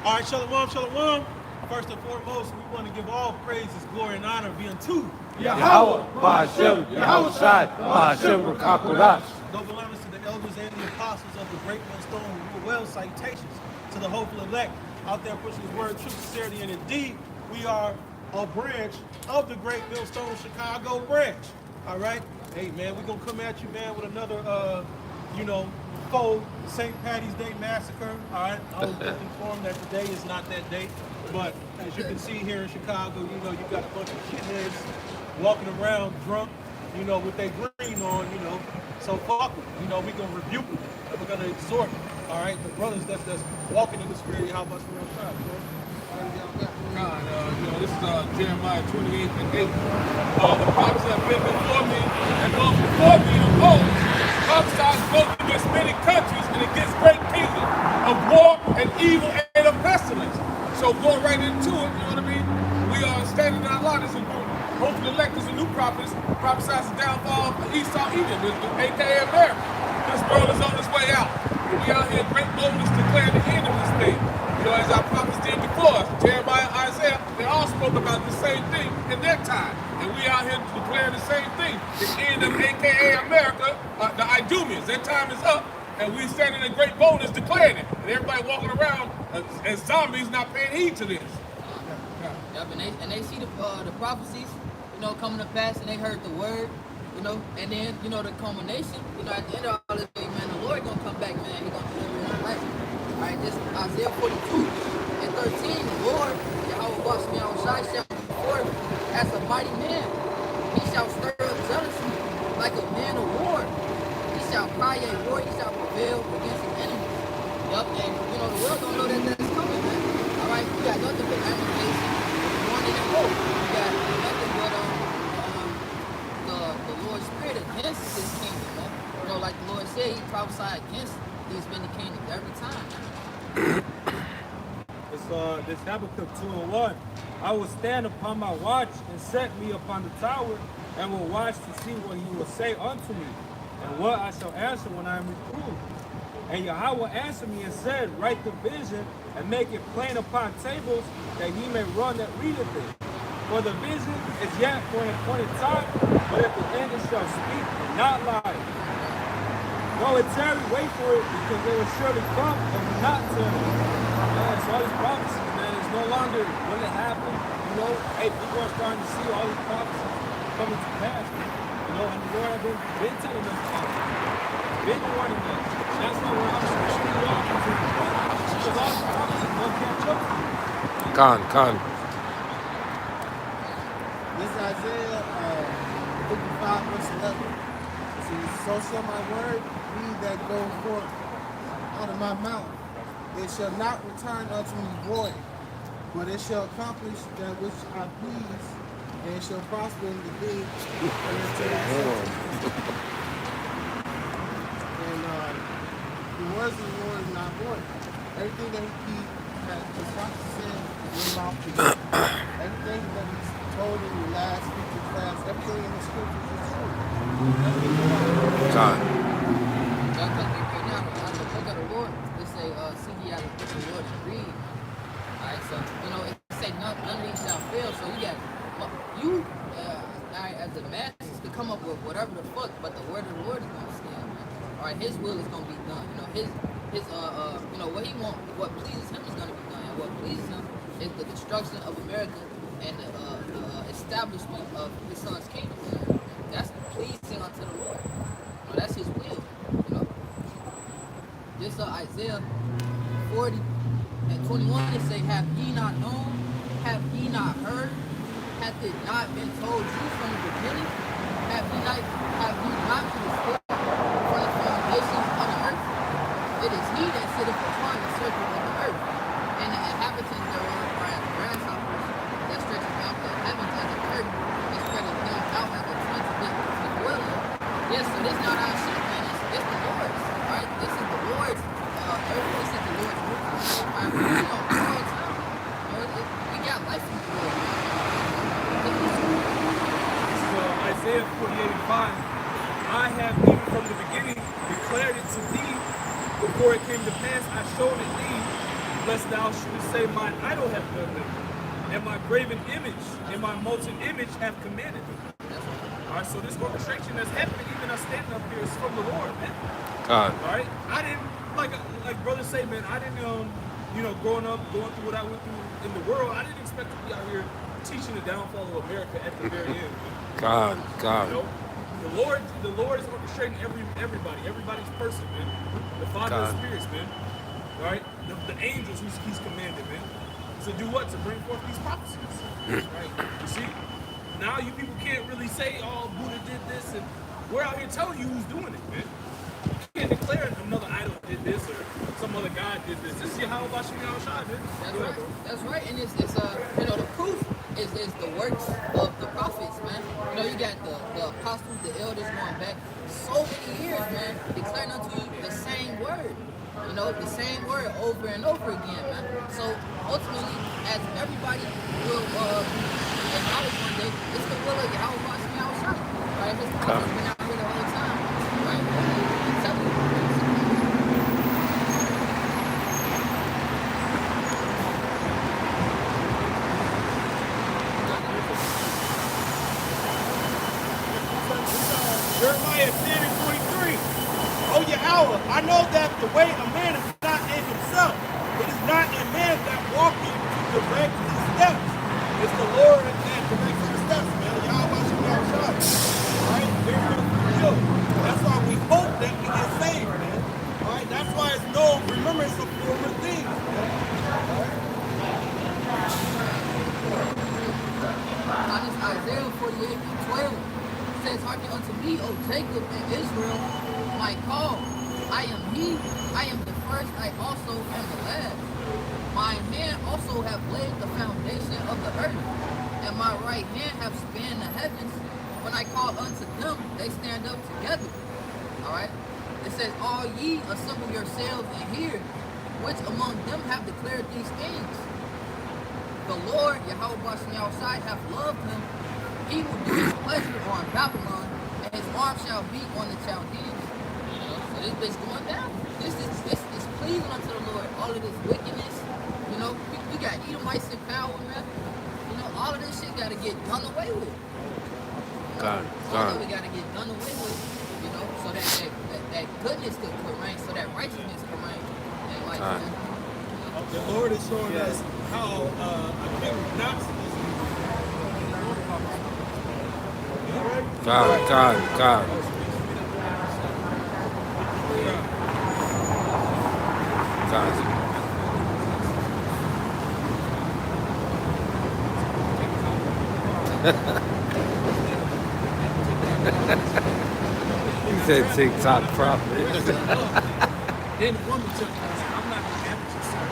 All right, shalom, shalom. First and foremost, we want to give all praises, glory, and honor be unto Yahweh, Ba'ashem, Yahweh Shai, Ba'ashem, Rakakodash. Noble honors to the elders and the apostles of the great millstone. Well, salutations to the hopeful elect out there pushing his word, truth, sincerity, and indeed, we are a branch of the great millstone Chicago branch. All right? Hey, man, we're going to come at you, man, with another, faux St. Patty's Day massacre. All right? I was informed that today is not that day. But as you can see here in Chicago, you got a bunch of shitheads walking around drunk, with their green on, So fuck them. We're going to rebuke them. We're going to exhort, all right, the brothers that's walking in the spirit. How much we're on top, bro? This is Jeremiah 28 and 8. The prophets have been before me, and those before me of old prophesied both against many countries and against great kingdoms of war and evil and of pestilence. So going right into it, you know what I mean? We are standing in our line as a group. Hopefully elect as a new prophets, prophesies the downfall of Esau Edom, aka America. This world is on its way out. We out here great boldness declaring the end of this thing. As our prophets did before us, Jeremiah, Isaiah, they all spoke about the same thing in their time. And we out here declaring the same thing. The end of aka America, the Idumeans. Their time is up, and we standing in great boldness declaring it. And everybody walking around as zombies not paying heed to this. Yep, and they see the prophecies, coming to pass, and they heard the word, and then, the culmination, at the end of all this thing, man, the Lord gonna come back, man, he gonna deliver his life. All right, this Isaiah 42 and 13, the Lord, Yahweh Boss me out shall be before him as a mighty man. He shall stir up jealousy like a man of war. He shall cry a war, he shall prevail against his enemies. Yup, and the world don't know that that's coming, man. All right, we got nothing but lamentation, mourning and hope. We got nothing but the Lord's spirit against this kingdom, man. Like the Lord said, he prophesied against these many kingdoms every time. This Habakkuk 2:1. I will stand upon my watch and set me upon the tower, and will watch to see what he will say unto me, and what I shall answer when I am reproved. And Yahweh answered me and said, write the vision and make it plain upon tables, that he may run that readeth it. For the vision is yet for an appointed time, but at the end it shall speak and not lie. Though it tarry, wait for it, because they will surely come and will not tarry. So all these prophecies, man, it's no longer will it happen. Hey, people are starting to see all these prophecies coming to pass. And the Lord has been telling us about it. Been warning us. That's why we're out here shooting off into the because all these prophecies won't catch up to you. Con. This is Isaiah 55 verse 11. It says, so shall my word be that go forth out of my mouth. It shall not return unto me void, but it shall accomplish that which I please, and it shall prosper in the deed and into the And the words of the Lord is not void. Everything that he has the prophet said is in mouth to do. Everything that he's told in the last 50 class, everything in the scriptures is true. Con. Look at the Lord. They say, seek ye out the Lord and read. Alright, so, it say none of these shall fail. So you as the masses could come up with whatever the fuck, but the word of the Lord is going to stand, man. Alright, his will is going to be done. His what he wants, what pleases him is going to be done. And what pleases him is the destruction of America and the establishment of his son's kingdom. That's pleasing unto the Lord. That's his will. This Isaiah 40 and 21, it say, have ye not known? Have ye not heard? Hath it not been told you from the beginning? Have ye not been informed from the foundations of the earth? It is he that sitteth upon the circle of the earth, and the inhabitants thereof are as grasshoppers, that stretcheth out the heavens as a curtain, and spreadeth them out as a tent to dwell in. Yes, so this not our shit, man. It's the Lord's. Alright? This is the Lord's earth. This is the Lord's roof. Alright? We got life in the Lord, man. Isaiah 48:5. I have given how should it say my idol have done them? And my graven image and my molten image have commanded me. All right, so this orchestration that's happening, even us standing up here, is from the Lord, man. God. All right, I didn't like brothers say, man. I didn't growing up, going through what I went through in the world. I didn't expect to be out here teaching the downfall of America at the very end. Man. God. You know, the Lord is orchestrating everybody's person, man. The Father of spirits, man. All right, the angels he's commanded, man. To do what? To bring forth these prophecies. Right? You see? Now you people can't really say, oh, Buddha did this, and we're out here telling you who's doing it, man. You can't declare another idol did this or some other God did this. This is how about you now shot, man. That's right. That's right. And it's the proof is the works of the prophets, man. You know, you got the apostles, the elders going back so many years, man, declaring unto you the same word. You know, the same word over and over again, man. So ultimately, as everybody will acknowledge one day, it's the will of Yahweh outside. Right? His prophets been out here the whole time. Right? I'm telling you. Jeremiah 10:23. Oh Yahweh, I know that the way of man is not in himself. It is not in man that walking to direct his steps. It's the Lord that directs our steps, man. Yahweh should be outside. Right? Very. That's why we hope that we get saved, man. Alright? That's why it's no remembrance of former things, man. Now this Isaiah 48:12 says, hearken unto me, O Jacob and Israel, my call. I am he, I am the first, I also am the last. My hand also have laid the foundation of the earth, and my right hand have spanned the heavens. When I call unto them, they stand up together. Alright? It says, all ye assemble yourselves and hear, which among them have declared these things. The Lord, Yahweh outside, hath loved him. He will do his pleasure on Babylon, and his arm shall be on the Chaldeans. So this bitch going down. This is pleasing unto the Lord. All of this wickedness, you know, we got Edomites in power, man. You know, all of this shit got to get done away with. God. All of it got to get done away with, you know, so that goodness could reign, so that righteousness could reign. And like, man, The Lord is showing us how a king not God. He said TikTok prophet. Then the woman took me and said, I'm not going to damage your son.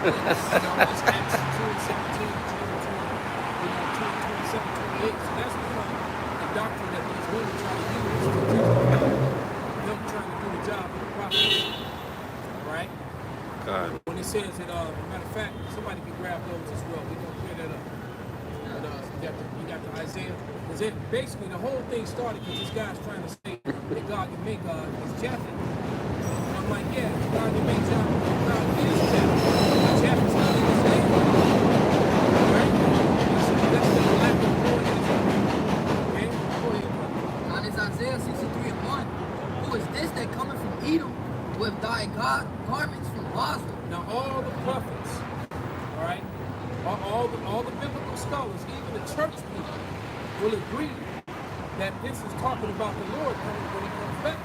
It's Acts 2:17, 27, 28. So that's the doctrine that these women try to use to justify them trying to do the job of the prophet. Right? God. When it says that, matter of fact, somebody can grab those as well. We're going to clear that up. But you got the Isaiah. Because basically the whole thing started because this guy's trying to say that God can make God is Japhet. And I'm like, yeah, God can make God is Japhet. But Japhet's not in his name. Right? That's the lack of coordination. Okay? Go ahead, brother. now this Isaiah 63:1. Who is this that cometh from Edom with thy garments from Basra? Now all the prophets, all right, all the biblical scholars, even the church people, will agree that this is talking about the Lord coming when he comes back.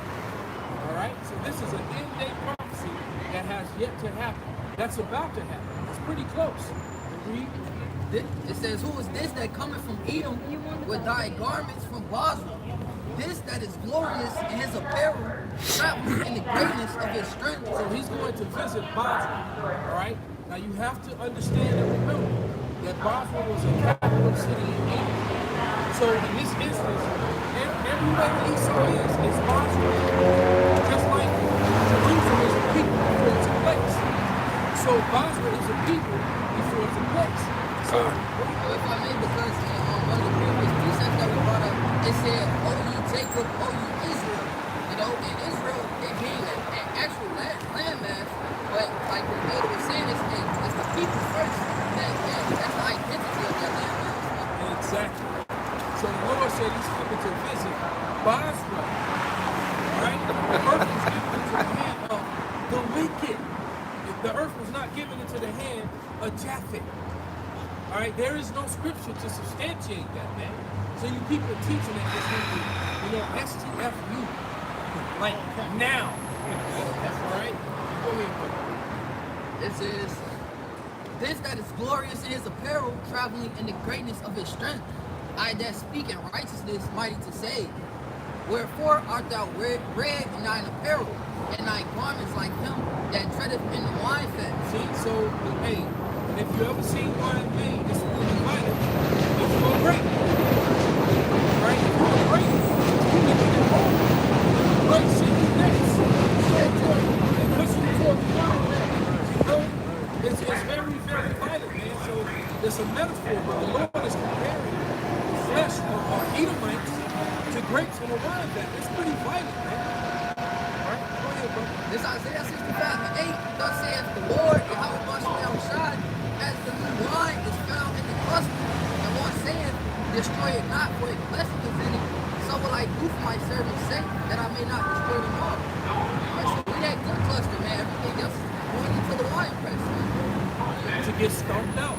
All right? So this is an end-day prophecy that has yet to happen. That's about to happen. It's pretty close. Read. It says, who is this that cometh from Edom with thy garments from Basra? This that is glorious in his apparel, traveling in the greatness of his strength. So he's going to visit Basra. All right? Now you have to understand and remember that Basra was a capital city in Edom. So in this instance, everywhere Esau is Basra, just like Jerusalem is a people before it took place. So Basra is a people before it took place. So If I may, because one of the previous precepts that we brought up, it said, O ye Jacob, O ye Israel. You know, and Israel, it being an actual landmass, but like what Elder was saying, it's the people first. That's the identity of that land. Exactly. So the Lord said he's coming to visit Basra. Right? The earth was given into the hand of the wicked. The earth was not given into the hand of Japhet. All right? There is no scripture to substantiate that, man. So you people are teaching that it's going to be, STFU. Like now. All right? Go ahead, brother. It says, this that is glorious in his apparel, traveling in the greatness of his strength. I that speak in righteousness, mighty to save. Wherefore art thou red in thine apparel, and thy garments like him that treadeth in the wine fat. See, so, hey, if you ever seen wine made, it's really divided. If you're a grape, right? If you're a grape, you live in the home. Right, shit, you next. And pushing toward the wine, you know? It's very, very violent, man. So it's a metaphor, but the Lord is comparing the flesh of Edomites to grapes in a wine vat. It's pretty violent, man. All right, go ahead, bro. This Isaiah 65:8, thus saith the Lord, Yahweh Shad, as the new wine is found in the cluster, and one saith, destroy it not, for a blessing is in it. So will I do for my servant's sake, that I may not destroy them all. Right, so we that good cluster, man. Everything else is going into the wine press, man. To get stomped out.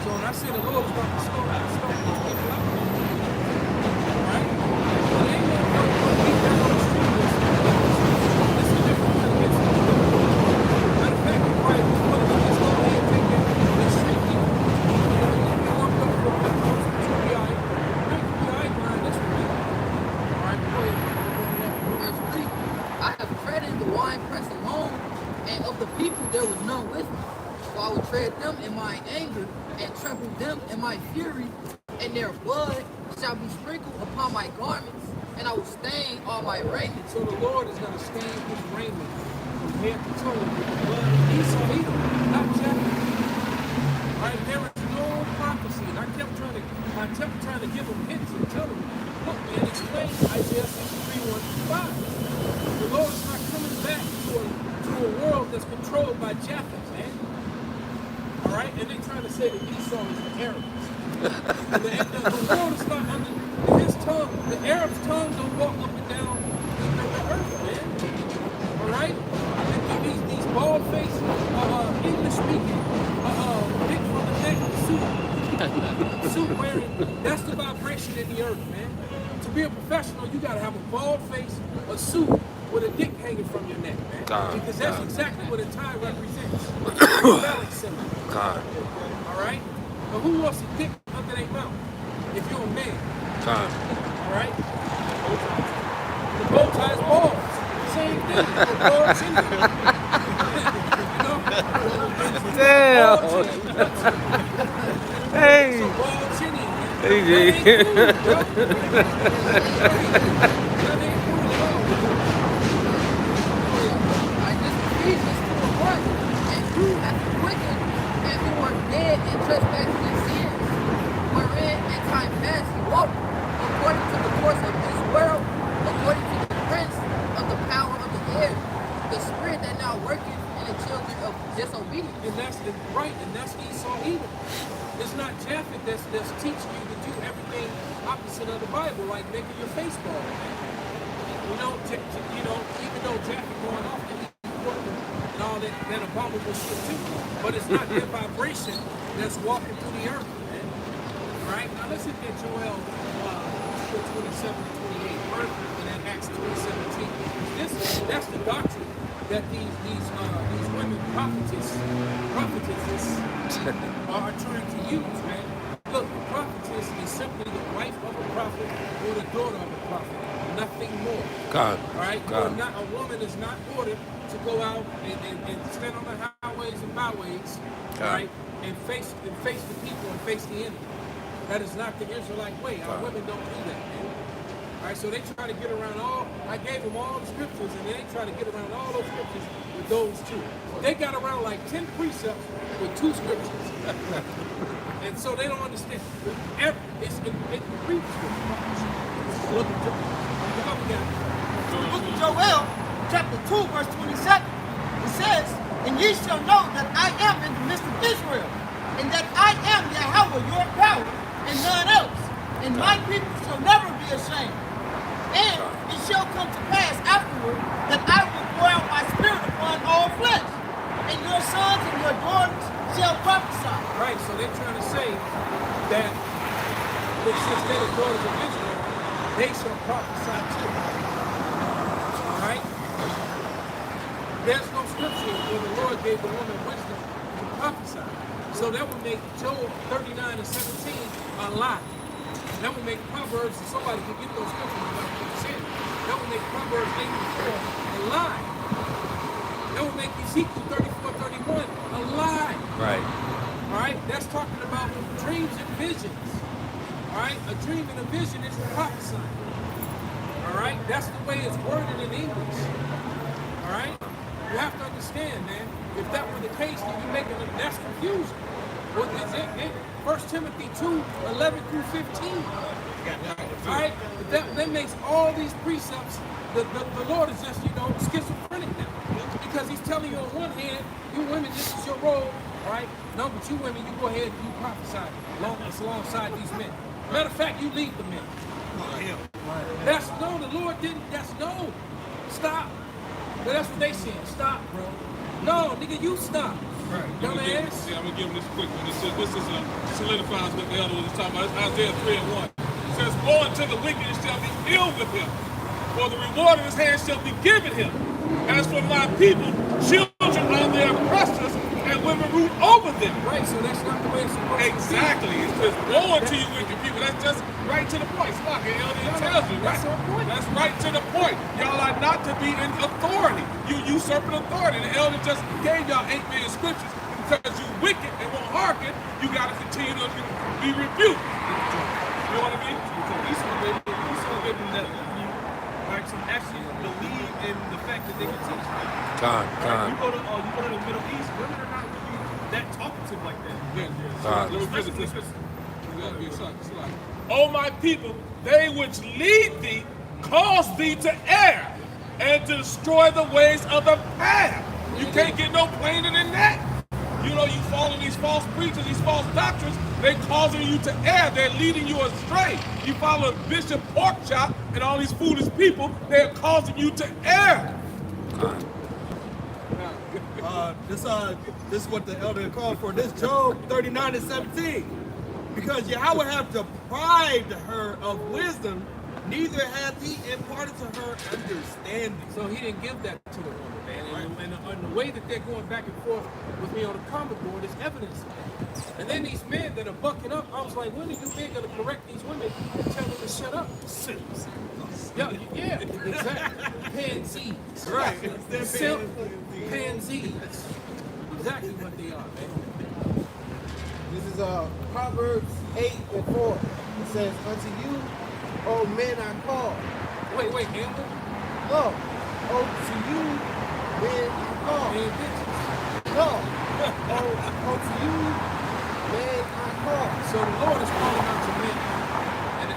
So when I say the Lord is going to stomp these people out, right? Well, they ain't going to beat them on the street. This is different than this. Matter of fact, right, we want to just go ahead and take it and street people. You walk up from the house to the eye, make the eye grind, that's for me. All right, go ahead. Verse 3, I have treaded the wine press alone, and of the people there was none with me. So I will tread them in my anger, and trample them in my fury, and their blood shall be sprinkled upon my garments, and I will stain all my raiment. So the Lord is going to stain his raiment from head to toe with the blood of Esau, Edom, not Japheth. Right? There is no prophecy. And I kept trying to give them hints and tell them, look, man, explain Isaiah 63:1-5. The Lord is not coming back to a world that's controlled by Japheth, man. All right? And they're trying to say that Esau is the Arabs. The world is not under his tongue. The Arab's tongue don't walk up and down the earth, man. All right? And these bald-faced, English-speaking, big from the neck suit wearing, that's the vibration in the earth, man. To be a professional, you gotta have a bald face, a suit with a dick hanging from your neck, man. Because that's exactly what a tie represents. A phallic symbol. All right? But who wants a dick under their mouth? If you're a man. All right? The bow tie's balls. Same thing. The balls in there. Damn. Hey. So ball chinny. Hey, That ain't G. cool, bro. That ain't cool at all. I just read this to the one, and you have to quicken, and who were dead in trespasses and sins, wherein in time past he walked, according to the course of this world, according to the prince of the power of the air, the spirit that now worketh in the children of disobedience. And that's right, and that's Esau Edom. It's not Japheth that's teaching you to do everything opposite of the Bible, like making your face bald. You know, even though Japheth going off and and all that abominable shit too, but it's not their vibration that's walking through the earth, man. Right? Now let's look at Joel 27-28, and then Acts 20:17. That's the doctrine that these women prophetesses are trying to use, man. Look, the prophetess is simply the wife of a prophet or the daughter of a prophet, nothing more. God. All right, God. a woman is not ordered to go out and stand on the highways and byways, right, and face the people and face the enemy. That is not the Israelite way. Our women don't do that, man. All right, so they try to get around I gave them all the scriptures, and they try to get around all those scriptures with those two. They got around like 10 precepts with 2 scriptures. And so they don't understand. It's in 3 scriptures. Look at So the book of Joel, chapter 2, verse 27, it says, and ye shall know that I am in the midst of Israel, for your power and none else. And my people shall never be ashamed. And it shall come to pass afterward that I will pour out my spirit upon all flesh, and your sons and your daughters shall prophesy. Right, so they're trying to say that since they're the daughters of Israel, they shall prophesy too. All right? There's no scripture where the Lord gave the woman wisdom to prophesy. So that would make Job 39 and 17 a lie. That would make Proverbs, if somebody could get those scriptures without what it said, that would make Proverbs 8 and 4 a lie. That would make Ezekiel 34, 31 a lie. Right. All right? That's talking about dreams and visions. All right? A dream and a vision is prophesying. All right? That's the way it's worded in English. All right? You have to understand, man. If that were the case, then you're making that's confusion. What is it? 1 Timothy 2, 11 through 15. All right? But that makes all these precepts, the Lord is just, schizophrenic now. Because he's telling you on one hand, you women, this is your role, all right? No, but you women, you go ahead and you prophesy alongside these men. Matter of fact, you lead the men. The Lord didn't, stop. But that's what they said, stop, bro. No, nigga, you stop. Right. I'm gonna give him this quick one. This solidifies what the elder was talking about. It's Isaiah 3 and 1. It says, "Woe unto the wicked, it shall be ill with him, for the reward of his hand shall be given him. As for my people, children are their oppressors, and women rule over them." Right, so that's not the way it's supposed to be. Exactly. It says, "Woe unto you wicked people." That's just right to the point. It's like the elder tells you. Right? That's right to the point. Y'all are not to be in authority. You usurping authority. The elder just gave y'all 8 million scriptures. Because you wicked and won't hearken, you got to continue to be rebuked. You know what I mean? Esau gave them that you right, to actually believe in the fact that they can teach. Con. You go to the Middle East, women are not really that talkative like that. Let me visit this one. You gotta be excited. "O my people, they which lead thee cause thee to err and to destroy the ways of the path." You can't get no plainer than that. You follow these false preachers, these false doctrines, they're causing you to err. They're leading you astray. You follow Bishop Porkchop and all these foolish people, they're causing you to err. This is what the elder called for. This Job 39 and 17. Because Yahweh hath deprived her of wisdom, neither hath he imparted to her understanding. So he didn't give that to the woman, man. And the way that they're going back and forth with me on the comment board is evidence of that. And then these men that are bucking up, I was like, when are you men going to correct these women and tell them to shut up? Yeah, exactly. Pansies. Right. Silk pansies. Exactly what they are, man. This is Proverbs 8 and 4. It says, "Unto you, O men, I call." Wait, Amber? No. "Oh, to you, men, I call." Man, bitches. No. Oh, to you, men, I call. So the Lord is calling out to men. And a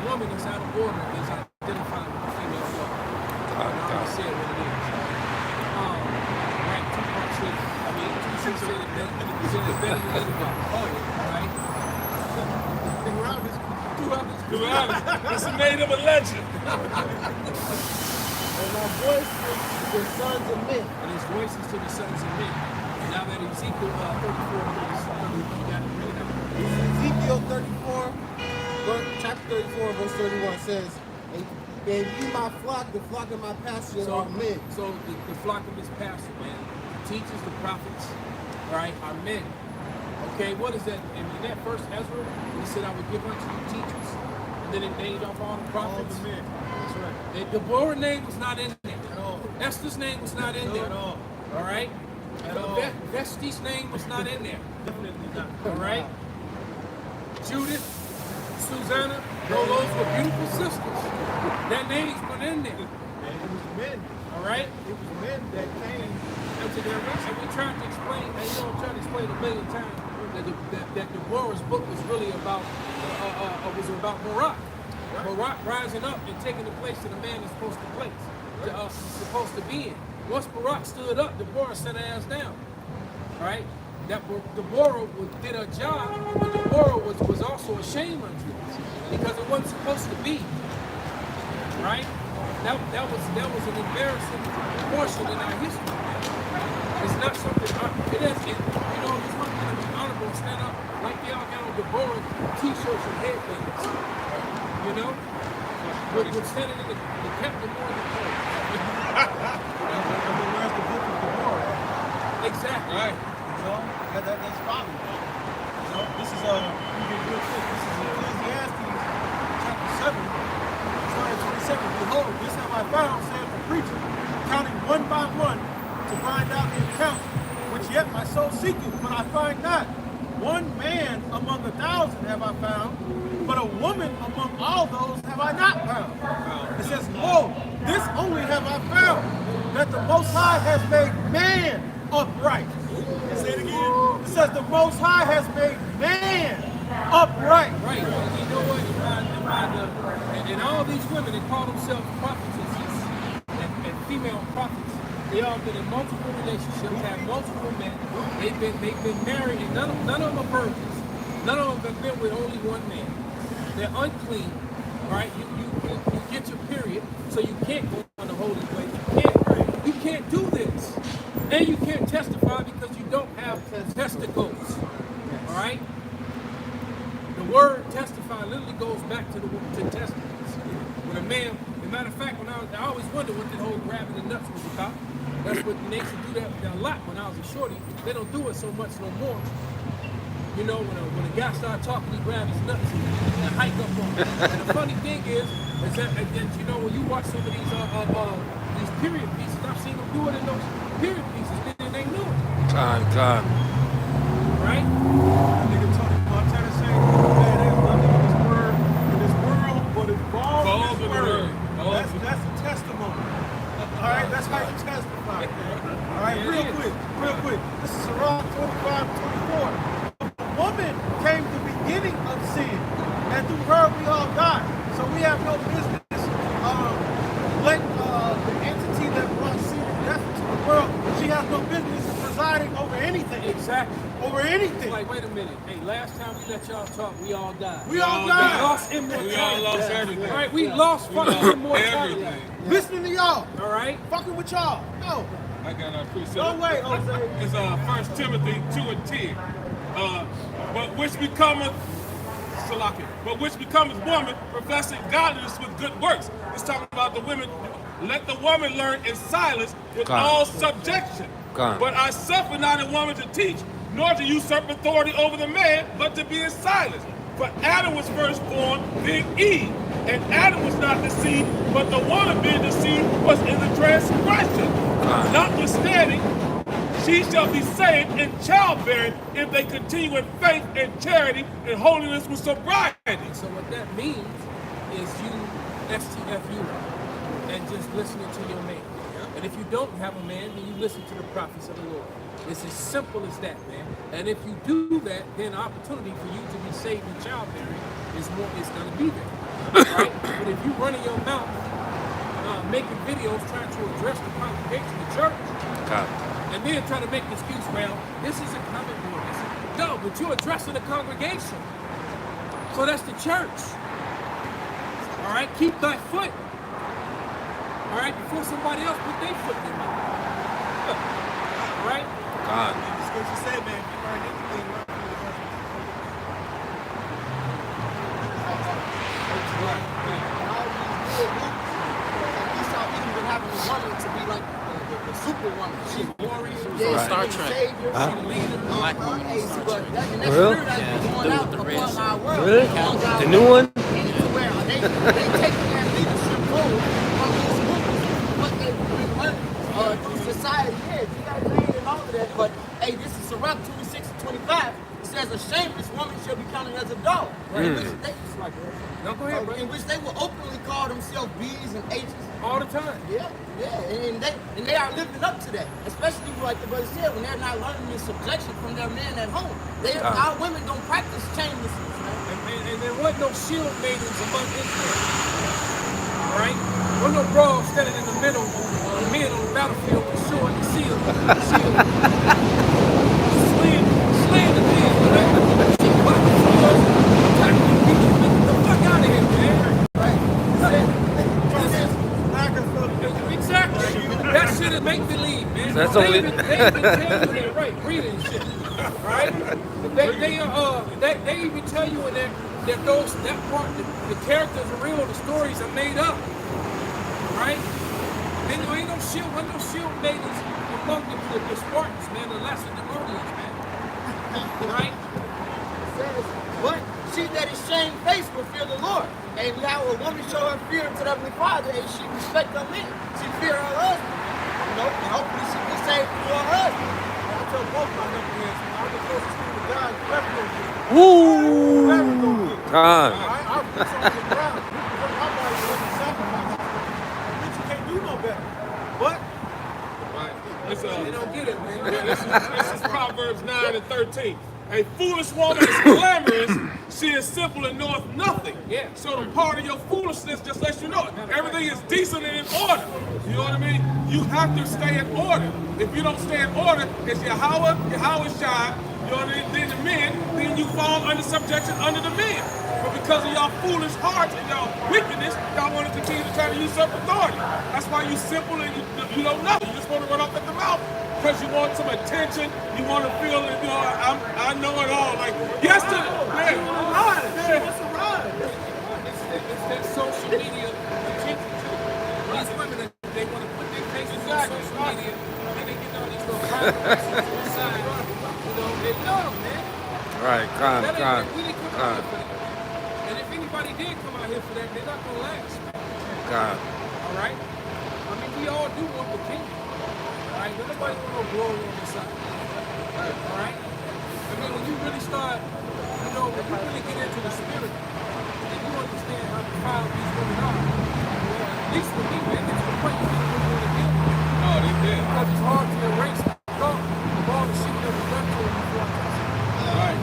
woman that's out of order is identified with a female form. I already said what it is. Right, 2 parts said, two said it better than anybody. Right? It's made of a legend. And my voice is the sons of men. And his voices to the sons of men. Now that Ezekiel 34, you got to read it. Ezekiel 34, chapter 34, verse 31 says, "And you my flock, the flock of my pasture are men." So the flock of his pastor, man, the teachers, the prophets, right, are men. Okay, what is that? In that first Ezra, he said, "I will give unto you teachers," and then it named off all the prophets. All the men. That's right. And Deborah's name was not in there. At all. Esther's name was not in there. At all. All right. At all. Vesti's name was not in there. Definitely not. All right. Judith, Susanna, those were beautiful sisters. Their names were in there. And it was men. All right. It was men that came into their rescue. And we tried to explain, and I'm trying to explain a million times that Deborah's book was really about Barak. Right. Barak rising up and taking the place that a man is supposed to be in. Once Barak stood up, Deborah set her ass down. Right? that Deborah did her job, but Deborah was also ashamed of it because it wasn't supposed to be. Right? That was an embarrassing portion in our history. It's not something, it is, you know, it's not going to be honorable and stand up like y'all got on Deborah t-shirts and headbands. You know? We're standing in the Captain Morgan place. Where's the book of Deborah? Exactly. Right. You know, that's following. You know, this is you get real quick. This is Ecclesiastes chapter 7, starting 27. Behold, this have I found, saith the preacher, counting one by one to find out the account, which yet my soul seeketh, but I find not. One man among 1,000 have I found, but a woman among all those have I not found. It says, lo, this only have I found, that the Most High has made man upright. Say it again. It says the Most High has made man upright. Right. And you know what? And all these women that call themselves prophetesses and female prophets, they all been in multiple relationships, have multiple men. They've been married, and none of them are virgins. None of them have been with only one man. They're unclean, right? You get your period, so you can't go on the holy place. You can't do this, and you can't testify because you don't have testicles. All right. The word testify literally goes back to testicles. When a man, as a matter of fact, when I always wondered what the whole grabbing the nuts was about. That's what they used to do that a lot when I was a shorty. They don't do it so much no more. You know, when a guy started talking, he grabbed his nuts and hike up on it. And the funny thing is that you know, when you watch some of these period pieces, I've seen them do it in those period pieces, and they knew it. God. Right? Nigga Tony Montana saying, man, there's nothing in this world but involved in this word. That's a testimony. All right, that's how you testify. All right, real quick. This is Sirach 25:24. The woman came the beginning of sin, and through her we all died. So we have no business let the entity that brought sin and death into the world, she has no business presiding over anything. Exactly. Over anything. Like, wait a minute. Hey, last time we let y'all talk, we all died. We all died. We lost immortality. We all lost everything. All right, we lost fucking immortality. Everything. Listening to y'all. All right? Fucking with y'all. No. I got a precept. No way, Jose. It's 1 Timothy 2:10. But which becometh woman, professing godliness with good works. It's talking about the women. Let the woman learn in silence with all subjection. But I suffer not a woman to teach, nor to usurp authority over the man, but to be in silence. For Adam was first born, then Eve. And Adam was not deceived, but the woman being deceived was in the transgression. Notwithstanding, she shall be saved in childbearing if they continue in faith and charity and holiness with sobriety. So what that means is you STFU and just listening to your man. And if you don't have a man, then you listen to the prophets of the Lord. It's as simple as that, man. And if you do that, then opportunity for you to be saved in childbearing is going to be there. Right? But if you running your mouth, making videos trying to address the congregation, the church, and then trying to make an excuse, well, this is a common board. No, but you're addressing the congregation. So that's the church. All right, keep thy foot. All right, before somebody else put their foot in their mouth. All right? The scripture say, man, if you learn anything, learn from the husband. All these good women, and Esau even been having a woman to be like the superwoman. She's warrior, Star she's Trek. savior, Huh? she's leader. Black woman. Hey, but that Really? spirit that's been going out upon our world. Really? upon our The new world. one? And it's where they taking that leadership role from these movies, what they've been learning. Society, yes, you got to clean and all of that, but hey, this is Sirach 26:25. It says a shameless woman shall be counted as a dog. Right? In which they, No, go ahead, bro. in which they will openly call themselves B's and H's. All the time. Yeah, and they are living up to that. Especially like the brother said, when they're not learning in subjection from their men at home. Our women don't practice shamelessness, man. And there wasn't no shield maidens among Israel. All right? There wasn't no bras standing in the middle, men on the battlefield with sword and shield. Swinging playing the thing, man. She fucking attacking people. Get the fuck out of here, man. Right? Exactly. That shit is make believe, man. That's they only- even tell you that, right? Read it and shit. Right? They even tell you in that part the characters are real, the stories are made up. Right? And there ain't no shield maidens among the Spartans, man, the Lacedaemonians, man. Right? says, but she that is shamefaced will fear the Lord. And now a woman show her fear to the Heavenly Father, and she respect her men. She fear her husband. You know, and hopefully she can save for her husband. And I tell both my knuckleheads, I'm the closest to the God you ever gonna get. Woo! Ever gonna get. Con. I'll put some on the ground. You can put my body on the sacrifice. Bitch, you can't do no better. But Right. It's, They don't get it, man. this is Proverbs 9 and 13. A foolish woman is glamorous. She is simple and knoweth nothing. Yeah. So the part of your foolishness just lets you know it. Everything is decent and in order. You know what I mean? You have to stay in order. If you don't stay in order, it's Yahweh Shai, you know what I mean? Then the men, then you fall under subjection under the men. But because of y'all foolish hearts and y'all wickedness, y'all want to continue to try to usurp authority. That's why you simple and you don't know. You just want to run off at the mouth. Because you want some attention, you want to feel, you know, I know it all. Like yesterday, It's that social media attention to these women that they want to put their faces on social media and they get all these little comments on the side. You know, they know, man. Right, con. We didn't come out here for that. And if anybody did come out here for that, they're not going to last. God. All right? I mean, we all do want the kingdom. All right? But nobody want no glory on this side. All right? I mean, when you really start, you know, when you really get into the spirit, and you understand how profound these women are, at least for me, man, it's the point you really want to get. oh, they did. Because it's hard to erase all the shit that was done to them before. Right.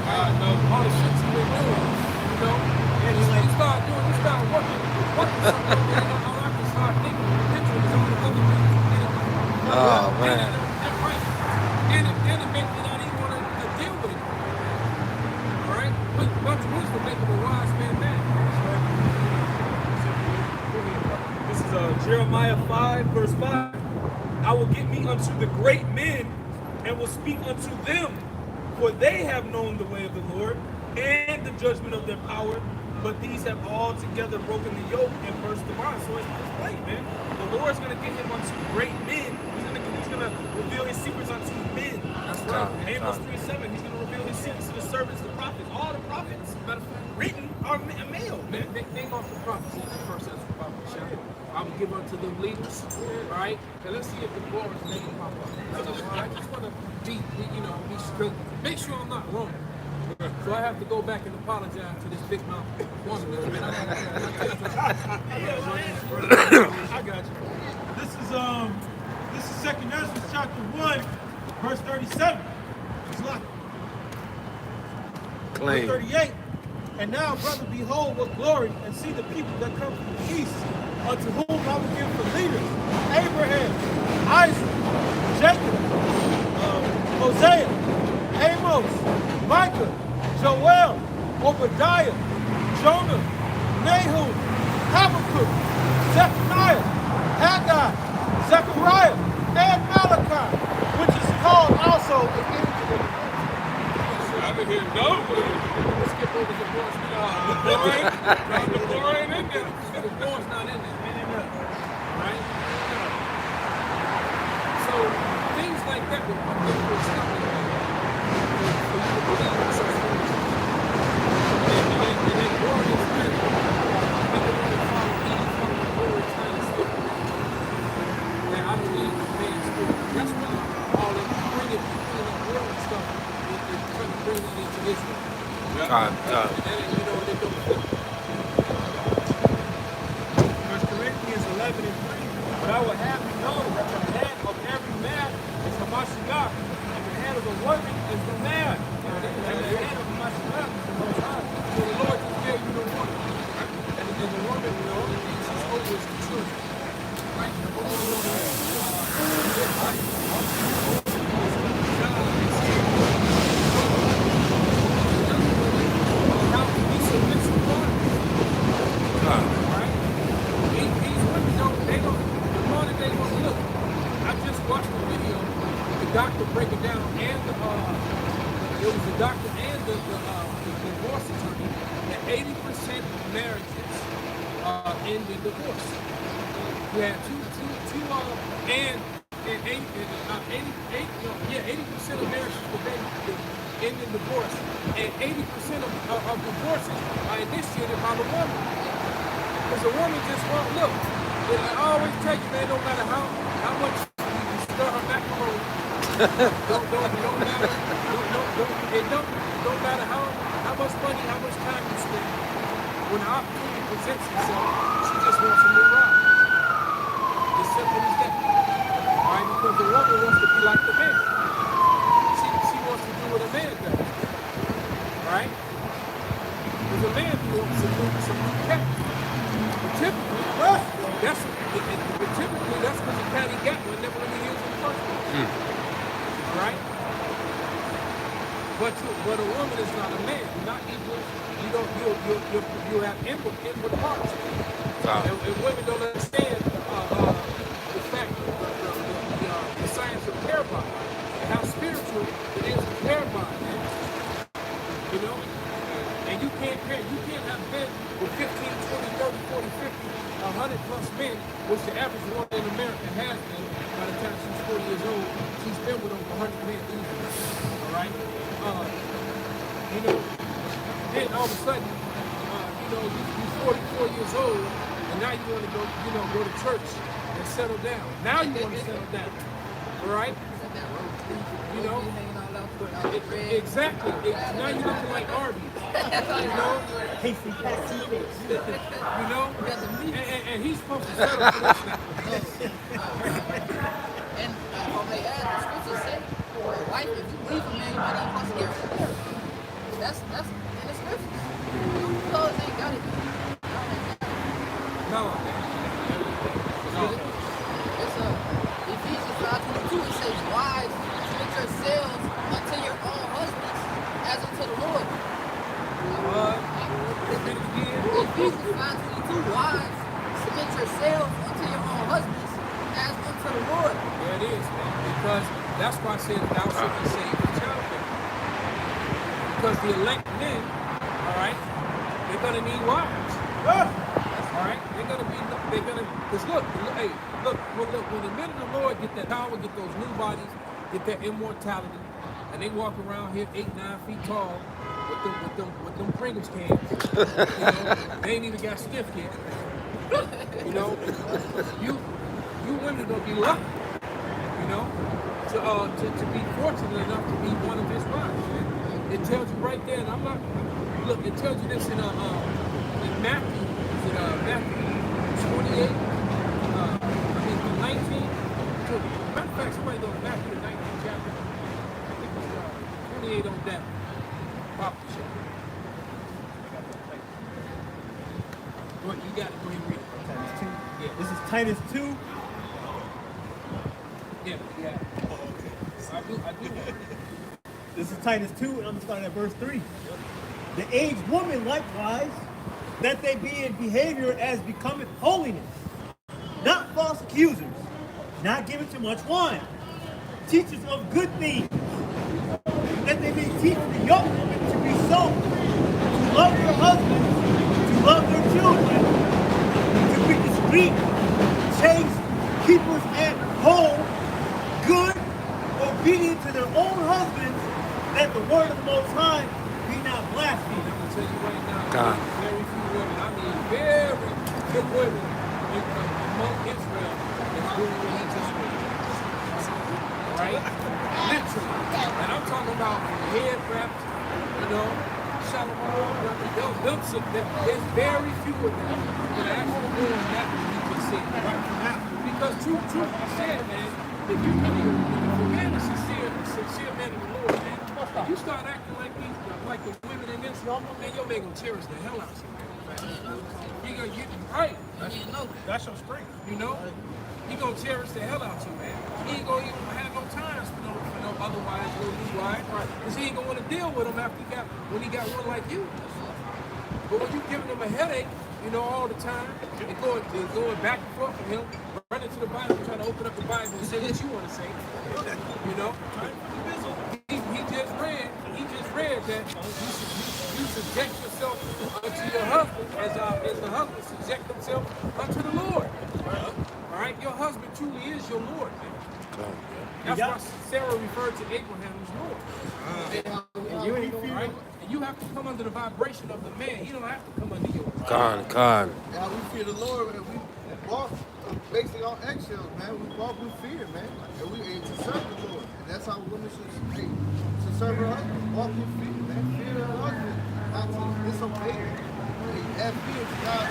I know. All the shit you've been doing, you know? And you start working something, you know, all I can start thinking, picturing is all the other things you did. Oh, man. And it makes me not even want to deal with it. All right? But much wisdom make him a wise man. This is Jeremiah 5, verse 5. I will get me unto the great men and will speak unto them, for they have known the way of the Lord and the judgment of their power, but these have altogether broken the yoke and burst the bond. So it's plain, man. The Lord's going to get him unto great men. He's going to reveal his secrets unto men. That's right. Amos 3:7. He's going to reveal his secrets to the servants, the prophets. All the prophets, matter of fact, written are male, man. Name off the prophecy in the first century Bible, shall we? I will give unto them leaders, all right? And let's see if the Lord's name pop up. I just want to be straight. Make sure I'm not wrong. So I have to go back and apologize to this big mouth woman. I got you. This is 2nd Ezra chapter 1, verse 37. It's like verse 38. And now, brother, behold what glory, and see the people that come from the east, unto whom I will give for leaders Abraham, Isaac, Jacob, Hosea, Amos, Micah, Joel, Obadiah, Jonah, Nahum, Habakkuk, Zephaniah, Haggai, Zechariah, and Malachi, which is called also the angel of the I didn't hear no. Let's skip over the boys. The floor ain't in there. The boys not in there. Right? So things like that will stop you. For you to believe in such things. And then glorious men, people want to follow Eve from the glorious kind of spirit. And I believe in man's spirit. That's why all that bringing people in the world and stuff is trying to bring it into Israel. God. And then, you know, they don't fit. 1 Corinthians 11 and 3. But I will have you know that the head of every man is the Mashiach, and the head of a woman is the man, and the head of the Mashiach is the Most High. So the Lord just gave you the woman. And the woman, the only thing she's over is the children. Right? The woman it was the doctor and the divorce attorney that 80% of marriages end in divorce. You had and 80% of marriages today end in divorce, and 80% of divorces are initiated by the woman. Because the woman just won't look. I always tell you, man, no matter how much you stir her macaroni, don't matter how much money, how much time you spend. When the opportunity presents itself, she just wants a new ride. As simple as that. All right, because the woman wants to be like the man. She wants to do what a man does. Right? Because a man wants to do some new pet. Typically, that's because the patty got one never really used in the first place. All right? But a woman is not a man. You're not equal. You have inward parts. And women don't understand the fact the science of care bond and how spiritual it is to care bond, man. You know? And you can't have men with 15, 20, 30, 40, 50, 100 plus men, which the average woman in America has been by the time she's 40 years old. She's been with over 100 men easily. All right? You know, then all of a sudden, you know, you're 44 years old, and now you want to go to church and settle down. Now you want to settle down. All right? You know? Exactly. Now you're looking like Arby's. You know? You know? And he's supposed to settle for this now. And when they add, the scripture say, wife, if you leave a man, you might not supposed to get rid. That's in the scriptures. Clothes ain't got it. No. It's Ephesians 5:22. It says, wives, submit yourselves unto your own husbands as unto the Lord. Ephesians 5:22. Wives, submit yourselves unto your own husbands as unto the Lord. There it is, man. Because that's why I said thou shalt be saved from childbearing. Because the elect men, all right, they're gonna need wives. All right, because look, when the men of the Lord get that power, get those new bodies, get that immortality, and they walk around here 8, 9 feet tall with them Pringles cans, you know, they ain't even got stiff yet. You know, you women are gonna be lucky, you know, to be fortunate enough to be one of his wives. It tells you right there, and I'm not. Look, it tells you this in Matthew. Is it Matthew 28? 19. Matter of fact, somebody go to Matthew the 19th chapter. I think it's 28 on that. Pop the shit. You got it. Go ahead and read it. Titus 2. Yeah. This is Titus 2. Yeah. I do. This is Titus 2, and I'm going to start at verse 3. The aged woman likewise, that they be in behavior as becometh holiness, not false accusers, not given to much wine, teachers of good things, that they may teach the young women to be sober, to love their husbands, to love their children, to be discreet, chaste, keepers at home, good, obedient to their own husbands, that the word of the Most High be not blasphemed. I'm going to tell you right now, God. very few women, I mean very good women among Israel that's doing what he just did. Right? Literally. And I'm talking about head wraps, you know, shalom. There's very few of them that are actually doing that what he just said. Right? Because truth be said, man, if you man is sincere man of the Lord, man, if you start acting like the women in this, man, your man gonna cherish the hell out of you, man. He gonna get right. That's your strength. You know, he gonna cherish the hell out of you, man. He ain't gonna even have no times for no other wives, no new wives, because he ain't gonna want to deal with them after when he got one like you. But when you giving him a headache, you know, all the time, and going back and forth from him, running to the Bible, trying to open up the Bible and say what you want to say. You know, he just that you subject yourself unto your husband as the husband subject himself unto the Lord. All right, your husband truly is your Lord, man. That's why Sarah referred to Abraham as Lord. And you have to come under the vibration of the man. You don't have to come under yours. Con. Yeah, we fear the Lord and we walk basically on eggshells, man. We walk with fear, man. And we aim to serve the Lord. And that's how women should serve her husband. Walk with fear, man. Fear her husband, not to disobey him. And have fear to not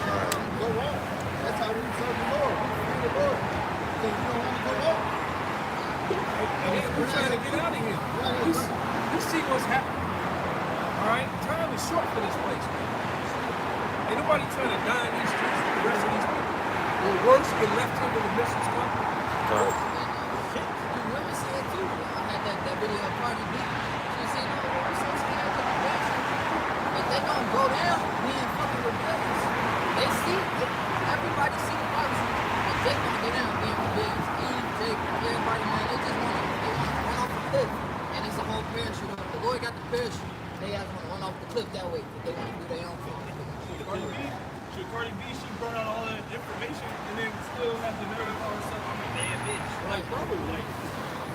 go wrong. That's how we serve the Lord. We fear the Lord. Because we don't want to go wrong. We're trying to get out of here. You see what's happening. All right? Time is short for this place, man. Ain't nobody trying to die in these streets with the rest of these people. Or worse, get left here when the missions come. Women say it too. I had that video of Cardi B. She said, no, we're so scared to be rich. But they don't go down being fucking rebellious. They see, everybody see the policy, but they don't go down being rebellious. Eve, Jake, everybody, man, they just want to run off the cliff. And it's a whole parachute on. The Lord got the parachute. They have to run off the cliff that way. They want to do their own thing. Cardi B, she brought out all that information and then still have the nerve to call herself I'm a bad bitch. Like, bro, like,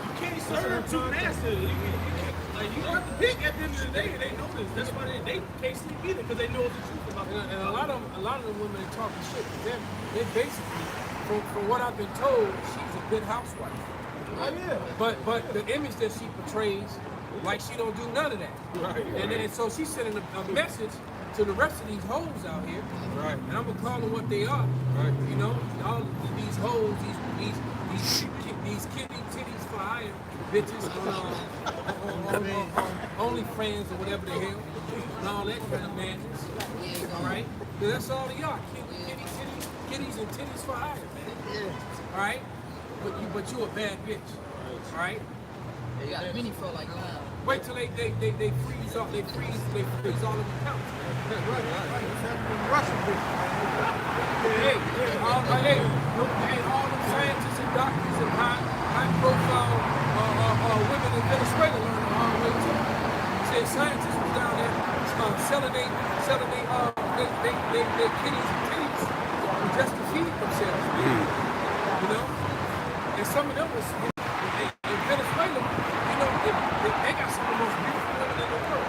you can't serve two masters. You can't, like, you have to pick at the end of the day, and they know this. That's why they can't sleep either, because they know the truth about it. And a lot of the women are talking shit. They basically, from what I've been told, she's a good housewife. Oh, yeah. But the image that she portrays, like she don't do none of that. Right. And so she's sending a message to the rest of these hoes out here. Right. And I'm gonna call them what they are. Right. You know, all these hoes, these kitty titties for hire bitches on OnlyFans or whatever the hell, and all that kind of madness. All right. That's all they are. Kitties and titties for hire, man. All right. But you a bad bitch. All right. They got many feel like that. Wait till they freeze all of the accounts. Russian bitch. All the scientists and doctors and high profile women in Venezuela learned the hard way too. Say scientists was down there selling they kitties and titties just to feed themselves. You know? And some of them was in Venezuela, you know, they got some of the most beautiful women in the world.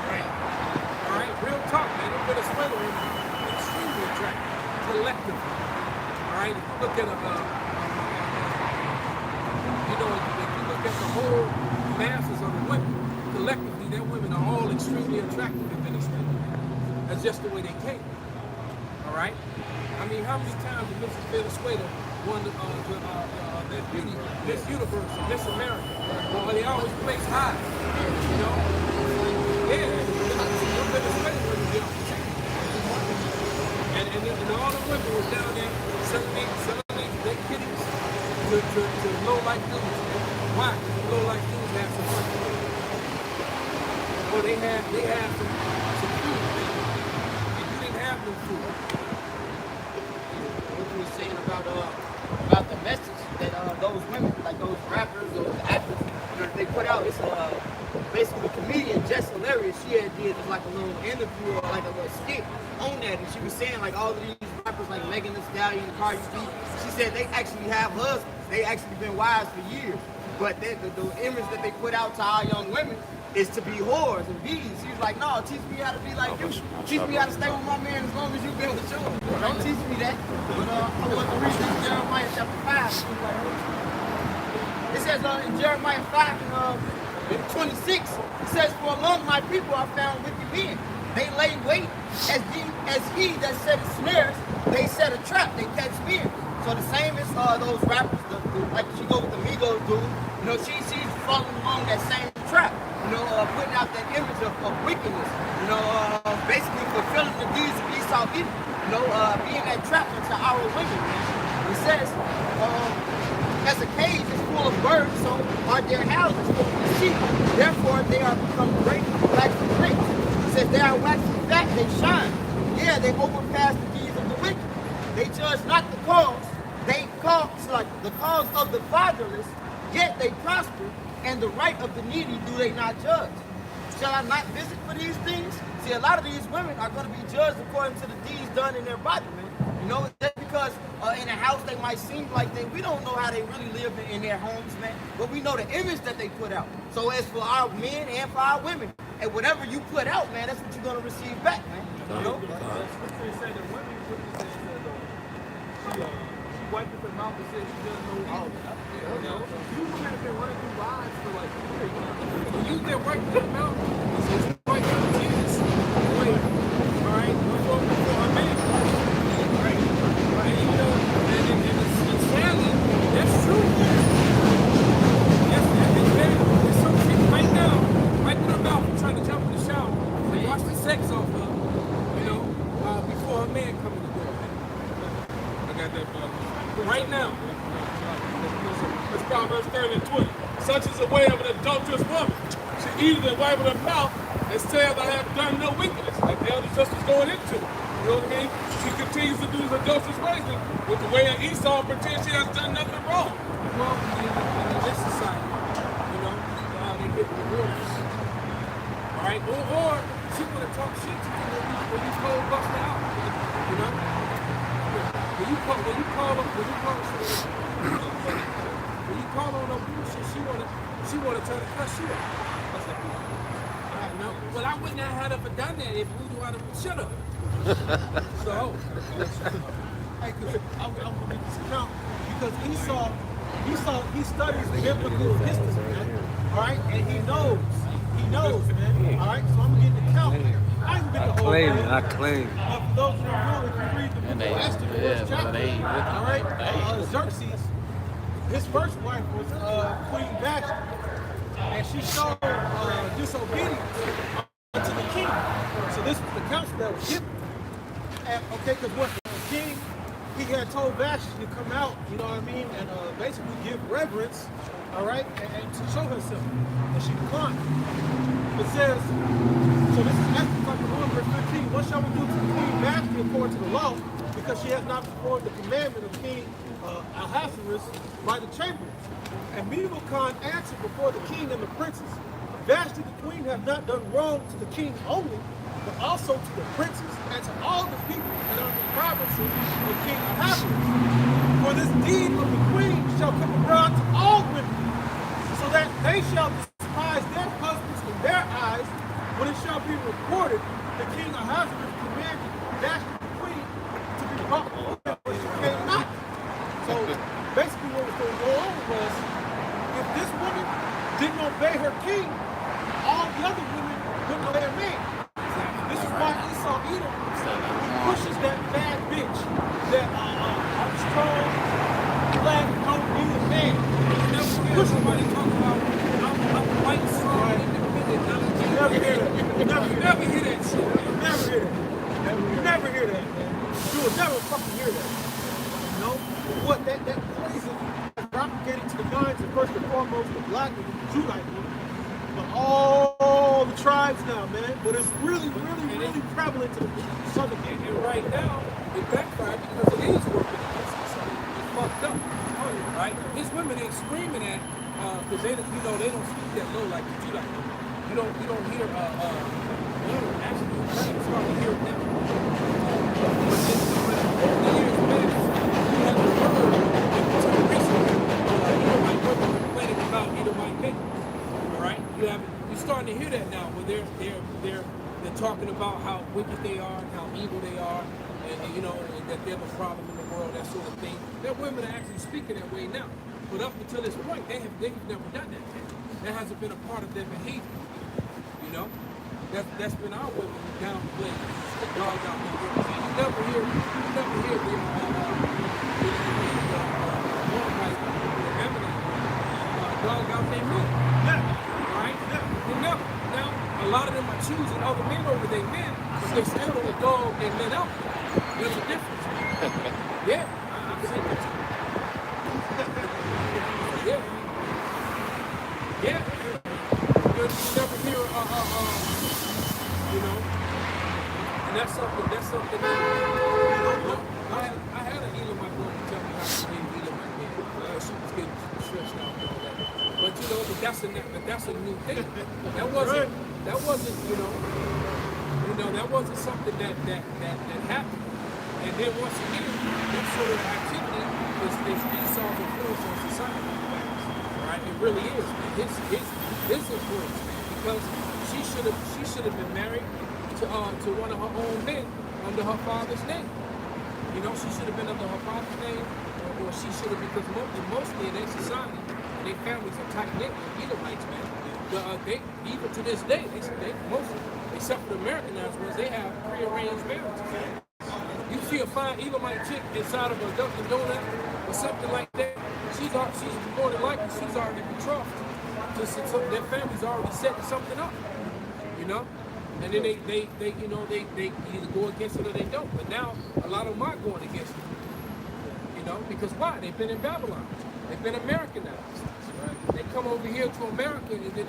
Right? All right? Real talk, man. In Venezuela, women are extremely attractive, collectively. All right? If you look at if you look at the whole masses of the women, collectively, their women are all extremely attractive in Venezuela. That's just the way they came. All right? I mean, how many times did Mrs. Venezuela won that beauty, Miss Universe, Miss America? Well, they always place high. You know? Yeah. Venezuela women get off the chain. And all the women were down there selling their kitties to low-life dudes. Why? Low-life dudes have some money. Well, they have some food. And you didn't have no food. What you were saying about the message that those women, like those rappers or the actors, you know, they put out. It's basically comedian Jess Hilarious. She had did like a little interview or like a little skit on that, and she was saying like all of these rappers like Megan Thee Stallion, Cardi B. She said they actually have husbands. They actually been wives for years, but the image that they put out to our young women is to be whores and bees. She was like, no, teach me how to be like you. Teach me how to stay with my man as long as you've been with yours. Don't teach me that. But I want to read this Jeremiah chapter 5. It says in Jeremiah 5 and 26, it says, for among my people I found wicked men. They lay wait as he that set snares, they set a trap, they catch men. So the same as those rappers, like she go with the Migos dude, you know, she's falling along that same trap. You know, putting out that image of wickedness, you know, basically fulfilling the deeds of Esau Edom, you know, being that trap into our women. It says, as a cage is full of birds, so are their houses full of sheep. Therefore, they are become great, waxing rich. It says, they are waxing fat, they shine. Yeah, they overpass the deeds of the wicked. They judge not the cause. They cause, like the cause of the fatherless, yet they prosper. And the right of the needy do they not judge. Shall I not visit for these things? See, a lot of these women are going to be judged according to the deeds done in their body, man. You know, just because in a house they might seem like we don't know how they really live in their homes, man. But we know the image that they put out. So as for our men and for our women, and whatever you put out, man, that's what you're going to receive back, man. You know? She wiped up her mouth and said she doesn't know evil. You women have been running through lies for like years. When you been wiping her mouth, she's wiping her tears. Alright? Before a man. Right? And you know, and sadly, that's true. There's some people right now, wiping her mouth and trying to jump in the shower and wash the sex off her, you know, before a man comes in the door. I got that right now. It's Proverbs 30 and 20. Such is the way of an adulterous woman. She eats and wipes her mouth and says, I have done no wickedness. Like the elder just was going into. You know what I mean? She continues to do this adulterous ways with the way of Esau pretends she has done nothing wrong. Well, in this society, you know, they get divorced. All right? Or she want to talk shit to you when you cold bust her out. You know? When you call on her bullshit, she wanna try to cuss you out. You know? Well, I wouldn't have had her done that if we knew how to shut up. So, Hey, cause I'm gonna make this count because he studies biblical history, man. All right, and he knows, man. All right, so I'm gonna get the count. I can get the whole thing. I claim. For those who don't know, if you read the book of Esther, the first chapter, all right, Xerxes, his first wife was Queen Vashti, and she showed disobedience to the king. So this was the counsel that was given. And, okay, because what the king, he had told Vashti to come out, you know what I mean, and basically give reverence, all right, and to show herself. And she declined. It says, so this is Esther chapter 1, verse 15. What shall we do to Queen Vashti according to the law? Because she has not performed the commandment of King Ahasuerus by the chamberlains. And Memucan answered before the king and the princes, Vashti the queen have not done wrong to the king only, but also to the princes and to all the people that are in the provinces of King Ahasuerus. For this deed of the queen shall come abroad to all women, so that they shall despise their husbands in their eyes, when it shall be reported that King Ahasuerus commanded Vashti the queen to be brought forth, but she came not. So basically what was going to go on was, if this woman didn't obey her king, all the other women wouldn't obey their man. This is why Esau Edom, he pushes that bad bitch, that I'm strong, black, don't need a man. push somebody talking about I'm white, strong, independent. You never hear that. You never hear that shit. You never hear that. You never hear that, man. You will never fucking hear that. You know? What that poison is propagating to the minds of first and foremost the black and the Judite women, but all the tribes now, man. But it's really prevalent to the southern people. And right now, it backfired because it is working against us. It's fucked up. Right? His women ain't screaming at because they don't speak that low like the Judite women. You don't hear actually you're starting to hear it now. You're starting to hear that now, where they're talking about how wicked they are, and how evil they are, and that they're the problem in the world, that sort of thing. Their women are actually speaking that way now, but up until this point, they've never done that. That hasn't been a part of their behavior. You know, that's been our women downplay, dog out there. You never hear the dog out there men. Right? They never. Now, a lot of them are choosing other men over their men, but they still don't dog and men out. There's a difference. Yeah, I've seen that. Yeah. You never hear, and that's something that, I had an Elamite woman tell me how to name Elamite man. She was getting stressed out and all that. But that's a new thing. that wasn't, that wasn't something that happened. And then once again, that sort of activity is Esau's influence on society. Right? It really is, man. His influence, man, because she should have been married to one of her own men under her father's name. She should have been under her father's name, or she should have, because mostly in their society, their families are tight knit. Edomites, man. They even to this day, they mostly, except for the Americanized ones, they have prearranged marriages. You see a fine Edomite chick inside of a Dunkin' Donut or something like that, she's more than likely she's already betrothed. Their family's already setting something up, and then they either go against it or they don't. But now a lot of them are going against it, because why? They've been in Babylon, they've been Americanized. Right? They come over here to America and then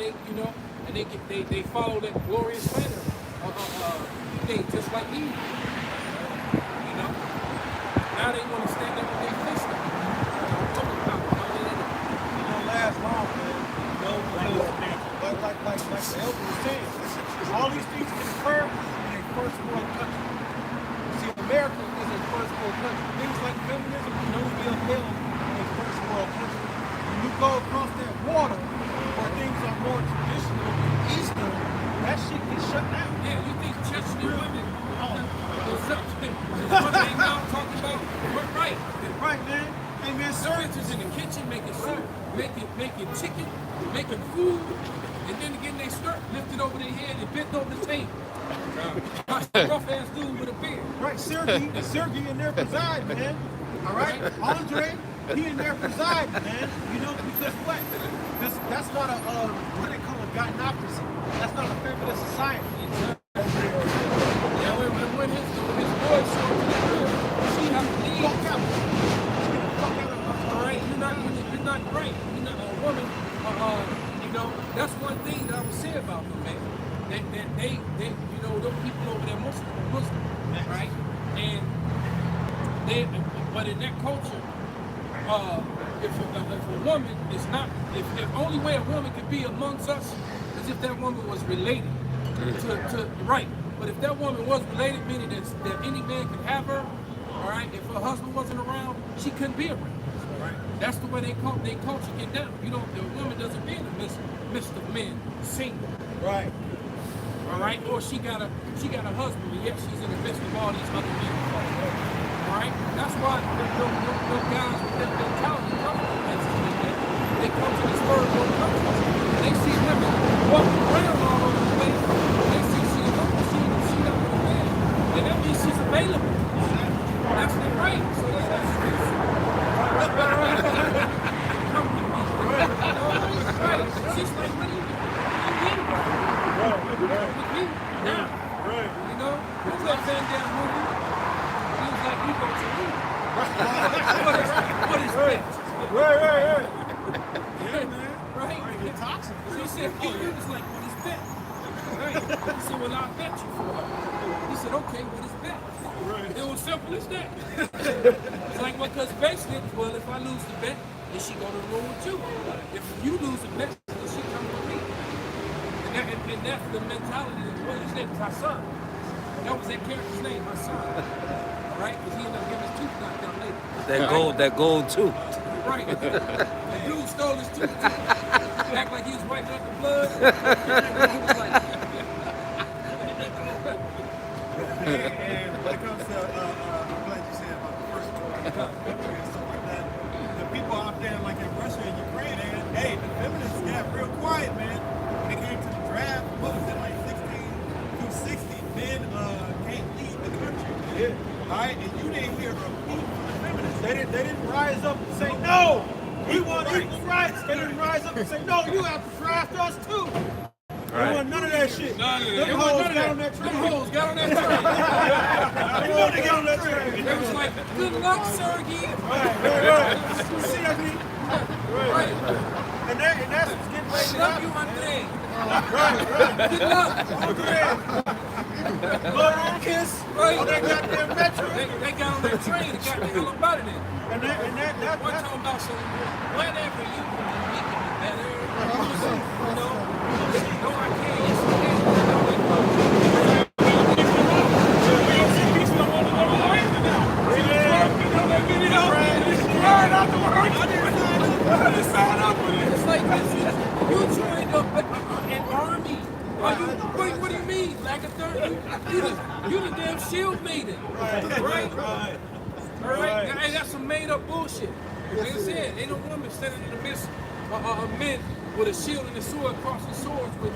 they follow that glorious planner thing, just like Eve. Now they want to stand up with their fist up. It don't last long, man. Because like the elder was saying, all these things can occur in a first world country. See, America is a first world country. Things like feminism can only be upheld in a first world country. When you go across that water where things are more traditional and Eastern, that shit gets shut down. Yeah, you think church and women? Talking about right. Right, man. Hey, man, Servants in the kitchen making soup, making chicken, making food, and then again they skirt lifted over their head and bent over the table. Watch the rough ass dude with a beard. Right, Sergey in there preside, man. All right, Andre, he in there preside, man. Because what? That's not a what they call a gynocracy. That's not a feminist society. Yeah, when his boys show up to the crib, she has to leave. Fuck out. All right, you're not right. You're not a woman. That's one thing that I would say about them, man. They those people over there, Muslim, right? And but in that culture, if a woman is not, if the only way a woman could be amongst us is if that woman was related to right. But if that woman was related, meaning that any man could have her, all right, if her husband wasn't around, she couldn't be around. Right? That's the way they culture get down. The woman doesn't be in the midst of men single. Right. All right? Or she got a husband, but yet she's in the midst of all these other men. All right? That's why those guys with that mentality come from places like that. They come to this third world country. They see women walking around all over the place. They see she's not with a man. And that means she's available. That's the right. So that's right. She's like, what do you mean? With me now. What's that Van Damme movie? He was like, you go to me. What is that? Right. Yeah, man. Right? You're toxic. So he said, he was like, what is bet? Right. He said, well, I'll bet you for it. He said, okay, what is bet? Right. It was simple as that. It's like, well, because basically, well, if I lose the bet, then she go to the room with you. If you lose the bet, then she come with me. And that's the mentality of what his name is, Hassan. That was that character's name, Hassan. Right? Because he ended up getting his tooth knocked out later. That gold too. Right. The dude stole his tooth. Act like he was wiping up the blood. He was like, and when it comes to, I'm glad you said about the first world country and stuff like that. The people out there, like in Russia and Ukraine, hey, the feminists got real quiet, man. When it came to the draft, what was it, like 16 through 60, men can't lead the country. Yeah. All right, and you didn't hear a peep from the feminists. They didn't rise up and say, no, we want equal rights. They didn't rise up and say, no, you have to draft us too. Right. They want none of that shit. None of that. Them hoes got on that train. Them hoes got on that train. They wanted to get on that train. They was like, good luck, Sergey. Right. Sergey. Right. And that's what's getting ready to love happen. you, Andre. Right. Good luck. Andre. Blood on kiss. Right. On that goddamn metro. They got on that train and got the hell up out of there. And that one talking about some, whatever you can be better. No, I can't. Yes, you can. black or 30, you the damn shield maiden. Right? All right? Hey, that's some made up bullshit. Like I said, ain't no woman standing in the midst of men with a shield and a sword, crossing swords with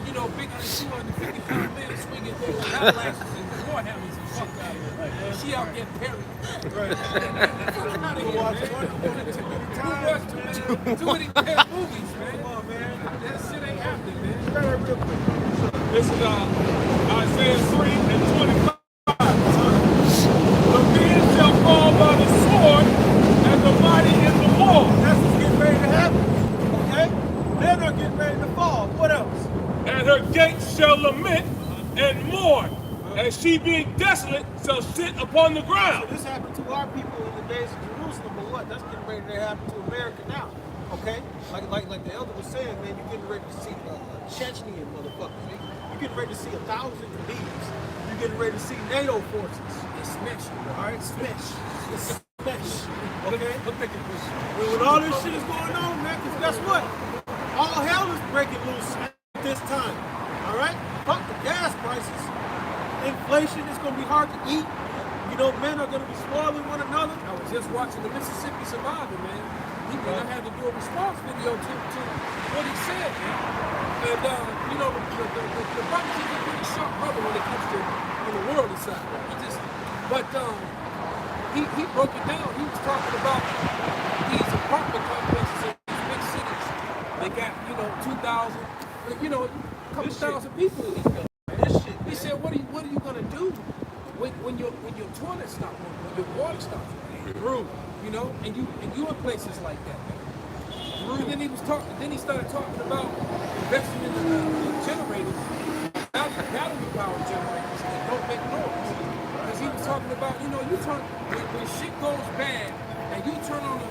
you know, bigger than 250-pound men swinging eyelashes and war hammers and shit out here. She out getting parried. Fuck out of here, man. Too many bad movies, man. Come on, man. That shit ain't happening, man. Real quick. This is Isaiah 3:25. The men shall fall by the sword, and the mighty in the war. That's what's getting ready to happen. Okay? Men are getting ready to fall. What else? And her gates shall lament and mourn, and she being desolate shall sit upon the So ground. this happened to our people in the days of Jerusalem, but what? That's getting ready to happen to America now. Okay? Like the elder was saying, man, you're getting ready to see Chechnyan motherfuckers. You're getting ready to see 1,000 Khadijs. You're getting ready to see NATO forces. It's smash. All right? Smash. Smash. Okay? When all this shit is going on, man, because guess what? All hell is breaking loose at this time. All right? Fuck the gas prices. Inflation is going to be hard to eat. You know, men are going to be spoiling one another. I was just watching the Mississippi Survivor, man. I had to do a response video to what he said, man. And, you know, the brothers is a pretty sharp brother when it comes to on the worldly side. He broke it down. He was talking about these apartment complexes in these big cities. They got, you know, 2,000, you know, a couple thousand people in these buildings. He said, what are you gonna do when your toilet stops working, when your water stops working? You know, and you in places like that. And then he started talking about investing in the generators, battery powered generators that don't make noise. Because he was talking about, you know, you turn when shit goes bad and you turn on the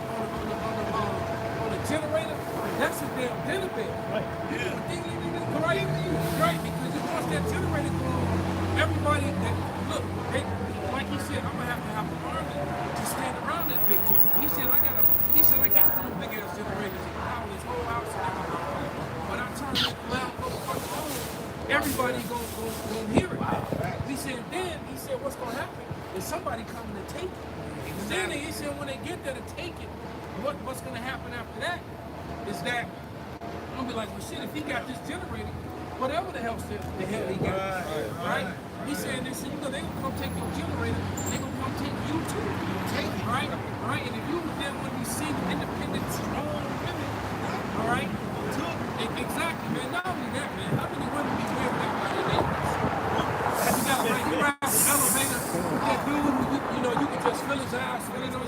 generator, that's a damn dinner bell. Right. Yeah. Right, because once that generator goes on, everybody that look, like he said, I'm gonna have an army to stand around that big tent. He said I got one big ass generators and power this whole house and everything. But I turn that loud motherfucker on, everybody gonna hear it. He said what's gonna happen is somebody coming to take it. And then he said when they get there to take it, what's gonna happen after that is that I'm gonna be like, well shit, if he got this generator, whatever the hell he got, right? He said, you know, they gonna come take your generator, they gonna come take you too. Right? And if you were there when you see independent, strong women, all right? Exactly, man. Not only that, man. How many women be wearing that by their neighbors? You got like you ride the elevator, that dude, you know, you can just feel his eyes spilling on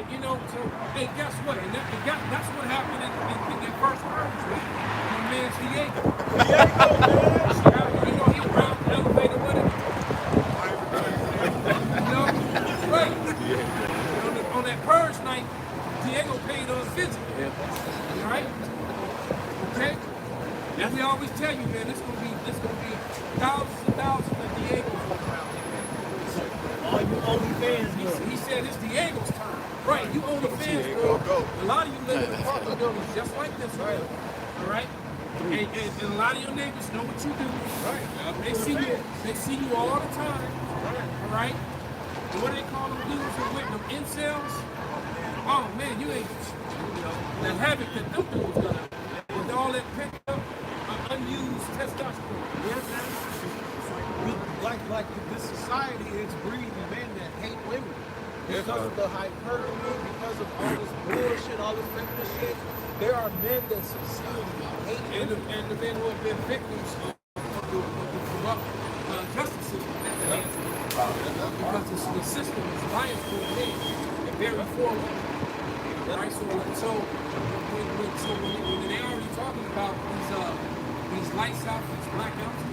you know, so hey, guess what? And that's what happened in their first marriage, man. My man's Diego. You know, he around the elevator with it. You know, right. On that purge night, Diego paid us visit. Right? Okay? As we always tell you, man, this gonna be thousands and thousands of Diegos around here. All you OnlyFans girls. He said it's Diego's time. Right, you OnlyFans girl. A lot of you live in apartment buildings just like this, right? All right? And a lot of your neighbors know what you do. Right. They see you all the time. All right? And what do they call them dudes who with them incels? Oh man, you ain't, you know, the havoc that them dudes gonna with all that picked up unused testosterone. Yes, like this society is breeding men that hate women. Because of the hyperbole, because of all this bullshit, all this feminist shit, there are men that sincerely hate women. And the men who have been victims of the corrupt justice system at the hands of women. Because the system is biased for men and very for women. Right? So when they already talking about these lights out, these blackouts,